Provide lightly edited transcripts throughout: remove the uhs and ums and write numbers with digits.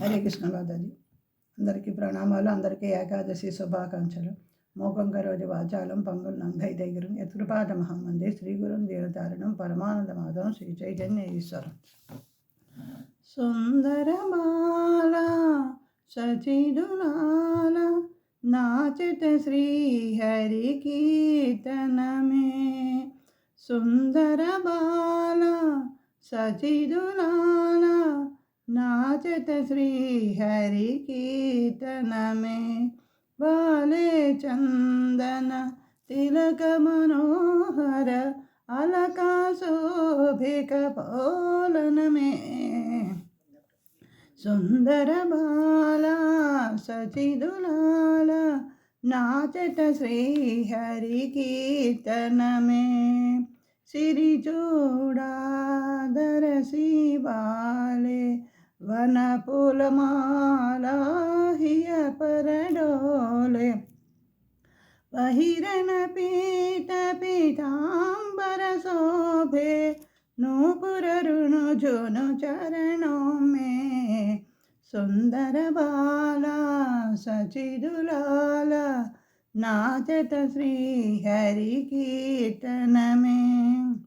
హరే కృష్ణ మాతాజీ. అందరికీ ప్రణామాలు. అందరికీ ఏకాదశి శుభాకాంక్షలు. మోకం కరోజు వాచాలం పంగుల్ నంగై దగ్గరం యత్కృపాద మహామంది శ్రీ గురుం దీనతారణం పరమానంద మాధవం శ్రీ చైతన్య ఈశ్వరం. సుందరమాల సచిదులాల నాచట శ్రీ హరి కీర్తనమే. సుందరబాల సచిదులాల नाचत श्री हरि कीर्तनमे. बाले चंदन तिलक मनोहर अलका शोभिक पोलन में. सुंदर बाला सचिदुलाला नाचत श्री हरि कीर्तनमे. सिरि चूड़ादर सी बाले वन फूल माला हिय पर डोले. पहिरन पीत पीतांबर शोभे नूपुर रुणु जुनु चरणों में. सुंदर बाला सचिदुलाला नाचत श्री हरि कीर्तन में.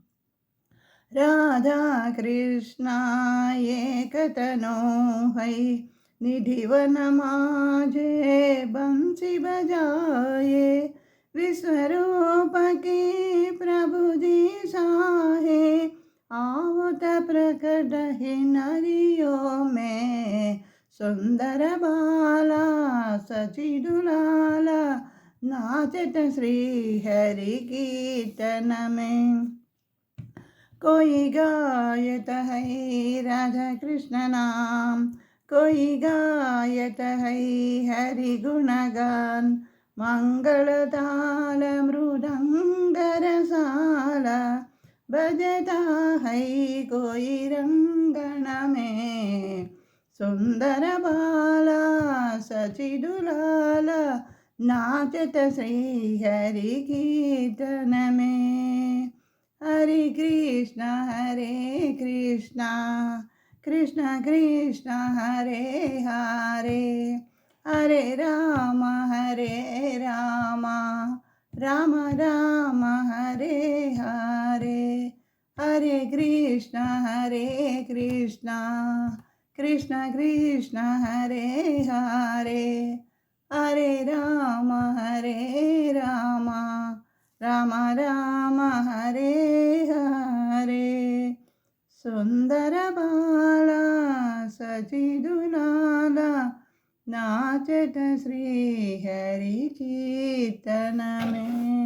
राधा कृष्णा एकतनो है निधिवन माजे बंसी बजाए. विश्वरूप की प्रभु जी साहे आवत प्रकट है नरियों में. सुंदर बाला सचिदुलाला नाचत श्री हरि कीर्तन में. कोई गायत है राधा कृष्ण नाम, कोई गायत है हरि गुणगान. मंगल ताल मृदंग रसाला बजता है कोई रंगन में. सुंदर बाला सचिदुलाला नाचत श्री हरि कीर्तन में. हरे कृष्ण कृष्ण कृष्ण हरे हरे. हरे राम राम राम हरे हरे. हरे कृष्ण कृष्ण कृष्ण हरे हरे. हरे राम राम राम हरे हरे. सुंदर बाला सचिदुलाला नाचत श्री हरि कीर्तन में.